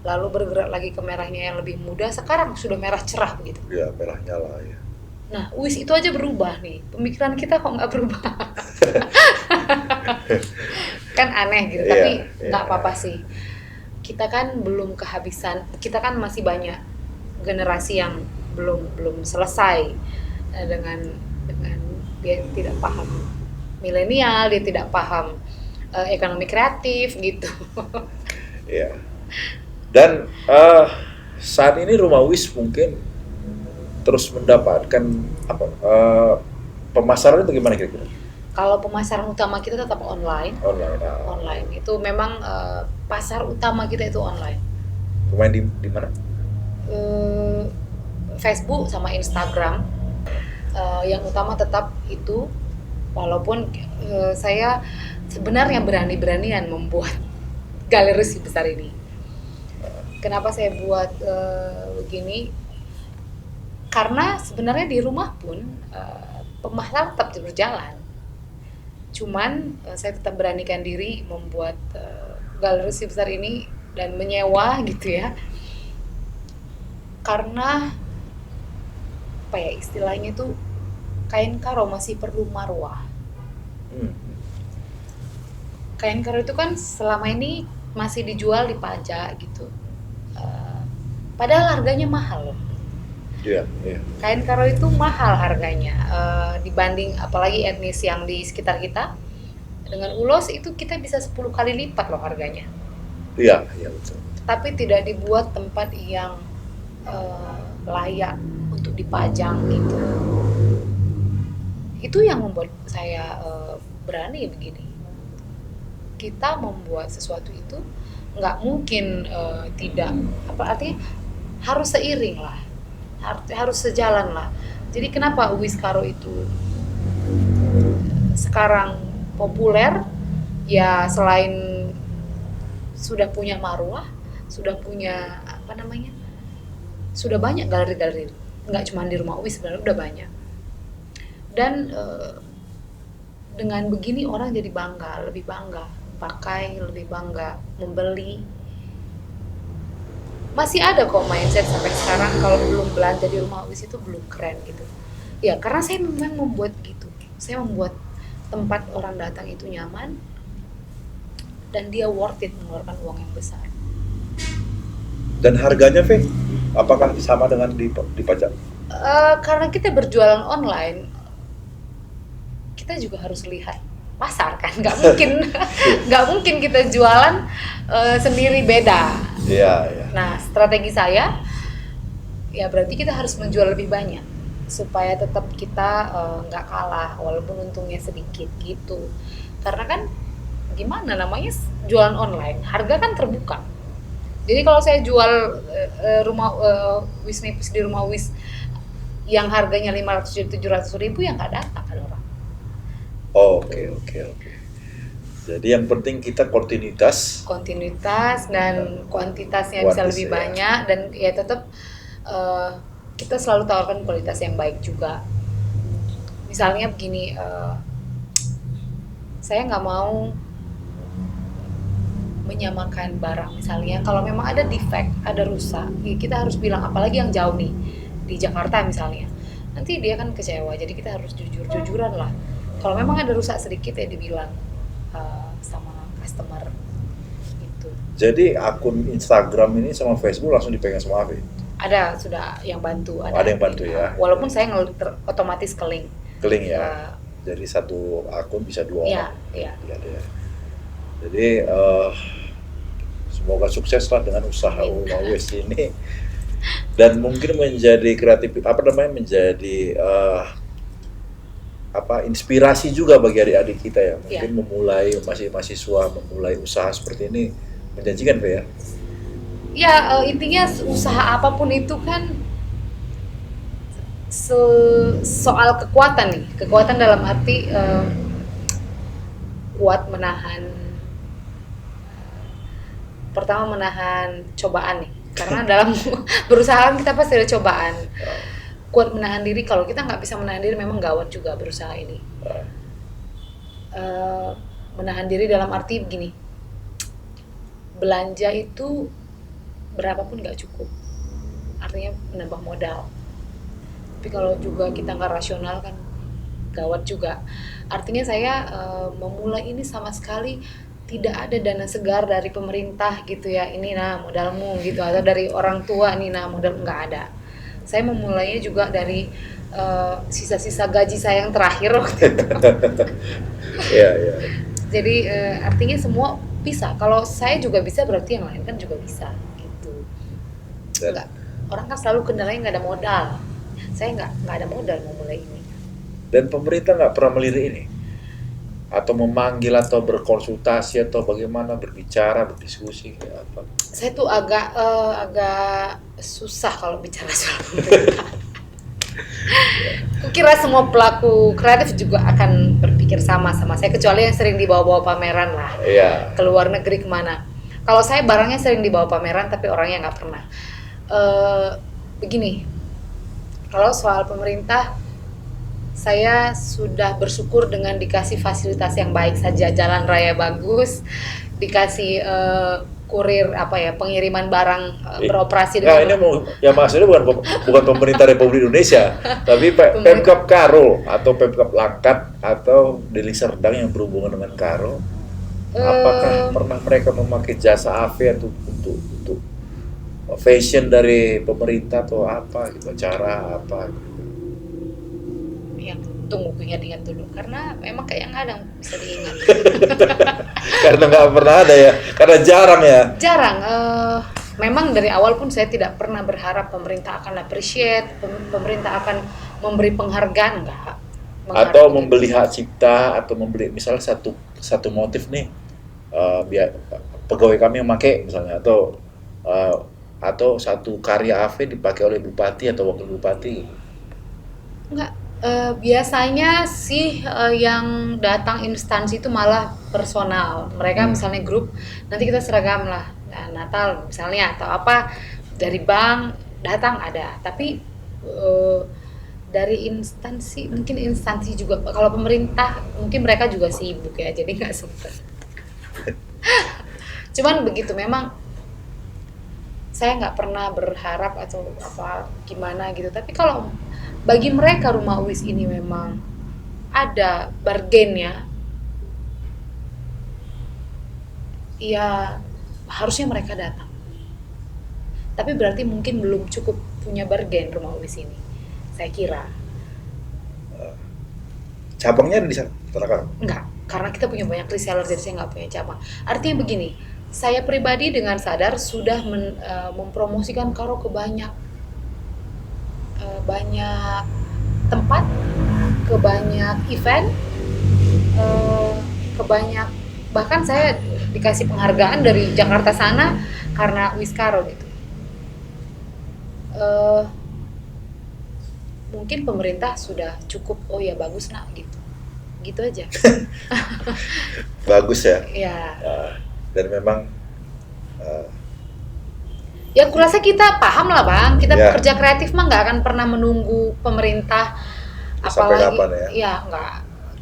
lalu bergerak lagi ke merahnya yang lebih muda, sekarang sudah merah cerah begitu. Iya, merah nyala ya. Nah, UIS itu aja berubah nih, pemikiran kita kok nggak berubah? Kan aneh gitu, tapi nggak apa-apa sih. Kita kan belum kehabisan, kita kan masih banyak generasi yang belum selesai dengan dia tidak paham milenial, dia tidak paham ekonomi kreatif gitu. Iya. Dan saat ini Rumah UIS mungkin terus mendapatkan pemasaran itu gimana kira-kira? Kalau pemasaran utama kita tetap online. Online itu memang pasar utama kita itu online. Pemain di mana? Facebook sama Instagram. Yang utama tetap itu. Walaupun saya sebenarnya berani-beranian membuat galeri besar ini. Kenapa saya buat begini? Karena sebenarnya di rumah pun pemasaran tetap berjalan. Cuman saya tetap beranikan diri membuat galeri besar ini dan menyewa gitu ya. Karena apa ya istilahnya itu, kain karo masih perlu marwah. Kain karo itu kan selama ini masih dijual di pajak gitu. Padahal harganya mahal loh. Kain karo itu mahal harganya dibanding apalagi etnis yang di sekitar kita. Dengan ulos itu kita bisa 10 kali lipat loh harganya. Iya betul. Tapi tidak dibuat tempat yang layak untuk dipajang gitu. Itu yang membuat saya berani begini. Kita membuat sesuatu itu nggak mungkin tidak, artinya harus seiring lah. Harus sejalan lah. Jadi kenapa UIS Karo itu sekarang populer? Ya selain sudah punya marwah, sudah punya sudah banyak galeri-galeri. Nggak cuma di Rumah UIS, sebenarnya udah banyak. Dan dengan begini orang jadi bangga, lebih bangga pakai, lebih bangga membeli. Masih ada kok mindset sampai sekarang kalau belum belanja di rumah wis itu belum keren gitu. Ya karena saya memang membuat gitu. Saya membuat tempat orang datang itu nyaman dan dia worth it mengeluarkan uang yang besar. Dan harganya, Fe, apakah sama dengan di pajak? Karena kita berjualan online, kita juga harus lihat pasar kan, nggak mungkin kita jualan sendiri beda. Iya, iya. Nah strategi saya ya berarti kita harus menjual lebih banyak supaya tetap kita nggak kalah walaupun untungnya sedikit gitu. Karena kan gimana namanya jualan online, harga kan terbuka. Jadi kalau saya jual rumah Wis Nipis di rumah Wis yang harganya 500 700 ribu ya nggak datang kan orang. Oke. Jadi yang penting kita kontinuitas Dan kuantitasnya bisa lebih banyak dan ya tetap kita selalu tawarkan kualitas yang baik juga. Misalnya begini, saya nggak mau menyamakan barang. Misalnya kalau memang ada defect, ada rusak, ya kita harus bilang, apalagi yang jauh nih di Jakarta misalnya, nanti dia kan kecewa. Jadi kita harus jujuran lah. Kalau memang ada rusak sedikit ya dibilang sama customer gitu. Jadi akun Instagram ini sama Facebook langsung dipegang sama Ave? Ada sudah yang bantu. Ada yang bantu ya. Walaupun saya otomatis ke link. Ya. Jadi satu akun bisa 2 orang. Iya. Ya. Jadi semoga sukses lah dengan usaha Rumah Wis ini dan mungkin menjadi menjadi inspirasi juga bagi adik-adik kita ya. Mungkin memulai mahasiswa memulai usaha seperti ini menjanjikan, Pak ya. Ya intinya usaha apapun itu kan soal kekuatan dalam arti kuat menahan cobaan nih, karena dalam berusaha kita pasti ada cobaan. Kuat menahan diri, kalau kita nggak bisa menahan diri memang gawat juga berusaha ini. Menahan diri dalam arti begini, belanja itu berapapun nggak cukup, artinya menambah modal. Tapi kalau juga kita nggak rasional kan gawat juga. Artinya saya memulai ini sama sekali tidak ada dana segar dari pemerintah gitu ya, ini modalmu gitu, atau dari orang tua nih modal, nggak ada. Saya memulainya juga dari sisa-sisa gaji saya yang terakhir waktu itu. Iya. Jadi artinya semua bisa. Kalau saya juga bisa berarti yang lain kan juga bisa gitu. Enggak, orang kan selalu kendalanya nggak ada modal. Saya nggak ada modal memulai ini. Dan pemerintah nggak pernah melirik ini? Atau memanggil atau berkonsultasi atau bagaimana, berbicara, berdiskusi apa? Saya tuh agak susah kalau bicara soal pemerintah. Kukira semua pelaku kreatif juga akan berpikir sama saya, kecuali yang sering dibawa-bawa pameran lah. Iya. Ke luar negeri kemana. Kalau saya barangnya sering dibawa pameran tapi orangnya nggak pernah. Begini, kalau soal pemerintah, saya sudah bersyukur dengan dikasih fasilitas yang baik saja, jalan raya bagus, dikasih kurir pengiriman barang beroperasi dengan. Ini maksudnya bukan pemerintah Republik Indonesia, tapi Pemkab Karo atau Pemkab Langkat atau Deli Serdang yang berhubungan dengan Karo. Apakah pernah mereka memakai jasa AV untuk fashion dari pemerintah atau apa gitu, cara apa? Tunggu ingat dulu, karena memang kayak nggak ada yang bisa diingat. Karena nggak pernah ada ya, karena jarang. Memang dari awal pun saya tidak pernah berharap pemerintah akan appreciate, pemerintah akan memberi penghargaan, enggak. Atau membeli hak cipta, atau membeli misalnya satu motif nih, biar pegawai kami yang pakai misalnya, atau satu karya AV dipakai oleh bupati atau wakil bupati. Enggak. Biasanya sih yang datang instansi itu malah personal. Mereka misalnya grup, nanti kita seragam lah, Natal misalnya atau apa, dari bank datang ada. Tapi dari mungkin instansi juga, kalau pemerintah mungkin mereka juga sibuk ya, jadi nggak sempet. Cuman begitu, memang saya nggak pernah berharap atau apa gimana gitu, tapi kalau bagi mereka Rumah Uwis ini memang ada bargainnya, ya harusnya mereka datang. Tapi berarti mungkin belum cukup punya bargain Rumah Uwis ini, saya kira. Cabangnya ada di sana? Enggak, karena kita punya banyak reseller, jadi saya nggak punya cabang. Artinya begini, saya pribadi dengan sadar sudah mempromosikan Karo ke banyak tempat, ke banyak event, ke banyak, bahkan saya dikasih penghargaan dari Jakarta sana karena Uwis Karo gitu. Mungkin pemerintah sudah cukup, oh ya bagus nak gitu aja. Bagus ya. Ya. Dan memang ya kurasa kita paham lah Bang, kita ya. pekerja kreatif mah nggak akan pernah menunggu pemerintah, sampai apalagi kapan ya? Ya nggak,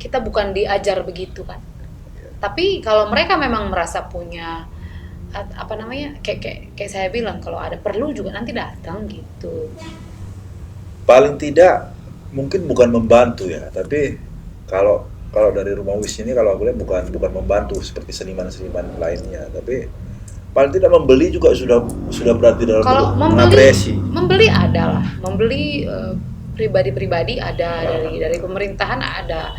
kita bukan diajar begitu kan. Tapi kalau mereka memang merasa punya apa namanya, kayak saya bilang, kalau ada perlu juga nanti datang gitu. Paling tidak mungkin bukan membantu ya, tapi kalau dari Rumah Uwis ini, kalau aku lihat bukan membantu seperti seniman-seniman lainnya, tapi paling tidak membeli juga sudah berarti dalam Kalau membeli adalah membeli pribadi-pribadi ada, dari pemerintahan ada,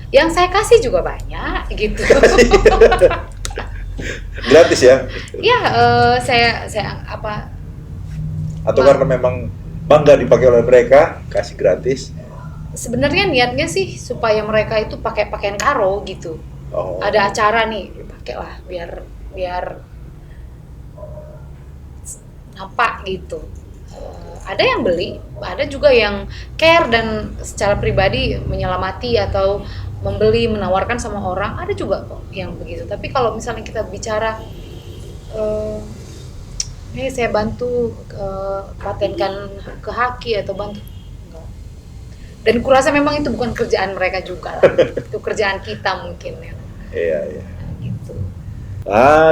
yang saya kasih juga banyak gitu. Gratis ya? Ya, saya apa? Atau karena memang bangga dipakai oleh mereka, kasih gratis? Sebenarnya niatnya sih supaya mereka itu pakai pakaian Karo gitu. Oh. Ada acara nih, pakailah biar nampak gitu. Ada yang beli, ada juga yang care dan secara pribadi menyelamati atau membeli, menawarkan sama orang, ada juga kok yang begitu. Tapi kalau misalnya kita bicara saya bantu patenkan ke Haki atau bantu, enggak. Dan kurasa memang itu bukan kerjaan mereka juga lah. Itu kerjaan kita mungkin ya. Iya. Gitu.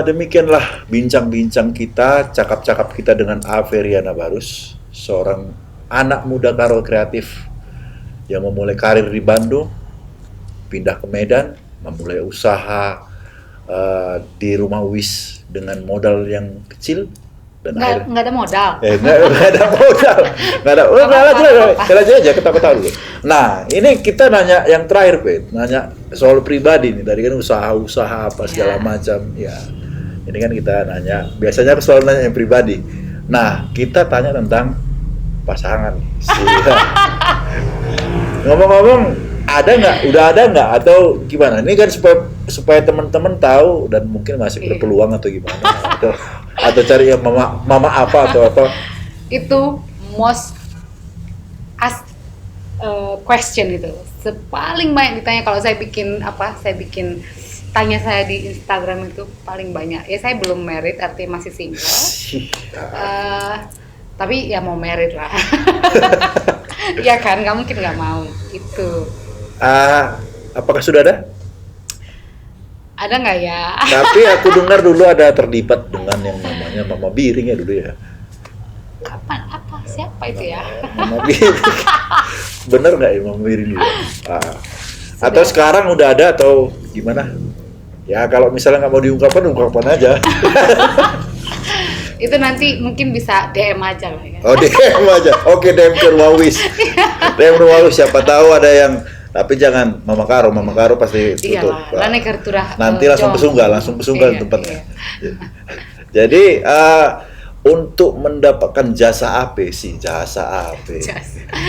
Demikianlah bincang-bincang kita, cakap-cakap kita dengan Averiana Barus, seorang anak muda Karo kreatif yang memulai karir di Bandung, pindah ke Medan, memulai usaha di Rumah Uwis dengan modal yang kecil dan Nggak ada modal. Nggak ada modal, nggak ada. Udah aja ketawa-ketawa dulu. Nah, ini kita nanya yang terakhir, Pet. Nanya soal pribadi nih. Tadi kan usaha-usaha apa segala macam. Ya, ini kan kita nanya. Biasanya aku selalu nanya yang pribadi. Nah, kita tanya tentang pasangan. Ngomong-ngomong, udah ada nggak atau gimana? Ini kan supaya teman-teman tahu dan mungkin masih berpeluang atau gimana? Atau cari yang mama apa atau apa? Itu most asked question itu. Paling banyak ditanya kalau saya bikin tanya saya di Instagram itu paling banyak. Ya saya belum married, artinya masih single. Tapi ya mau married lah. Ya kan, nggak mungkin nggak mau itu. Apakah sudah ada? Ada nggak ya? Tapi aku dengar dulu ada terlibat dengan yang namanya Mama Biring ya dulu ya. Kapan? Apa? Siapa itu ya? Mama Biring. Bener nggak ya Mama Biring dulu? Atau sekarang udah ada atau gimana? Ya kalau misalnya nggak mau diungkapkan aja. Itu nanti mungkin bisa DM aja lah ya. Oh DM aja. Oke, DM ke Rumah Uwis. DM Rumah Uwis, siapa tahu ada yang, tapi jangan Mama Karo pasti tutup. Nanti langsung pesunggal tempatnya. Iya. Jadi untuk mendapatkan jasa apa sih?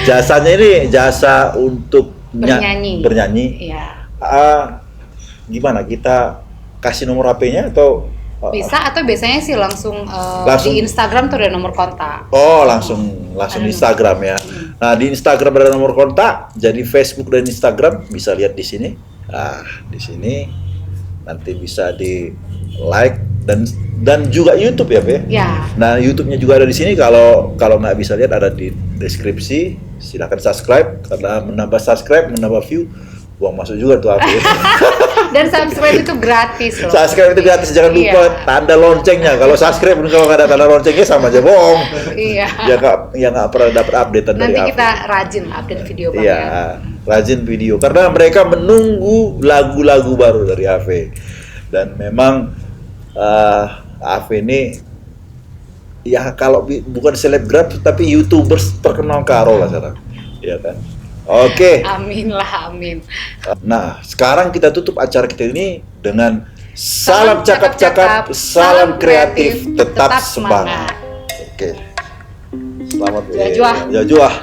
Jasanya ini jasa untuk bernyanyi. Iya. Gimana? Kita kasih nomor HP-nya atau bisa, atau biasanya sih langsung di Instagram tuh ada nomor kontak. Oh, langsung di Instagram ya. Nah, di Instagram ada nomor kontak. Jadi Facebook dan Instagram bisa lihat di sini. Nah, di sini nanti bisa di like, dan juga YouTube ya, Fe? Ya. Nah, YouTube-nya juga ada di sini. Kalau nggak bisa lihat ada di deskripsi. Silakan subscribe karena menambah subscribe, menambah view, uang masuk juga tuh aku. Dan subscribe itu gratis loh. Subscribe itu gratis, jangan lupa tanda loncengnya. Kalau subscribe kalau nggak ada tanda loncengnya sama aja bohong. Iya. Ya nggak pernah dapat updatean dari Nanti aku. kita rajin update video Bang Iya, ya. rajin video karena mereka menunggu lagu-lagu baru dari Ave. Dan memang Ave ini ya kalau bukan selebgram tapi YouTubers terkenal karo lah sekarang. Iya kan? Oke. Amin lah, amin. Nah, sekarang kita tutup acara kita ini dengan salam cakap-cakap, salam kreatif, tetap semangat. Oke. Selamat Jajuah. Jajuah.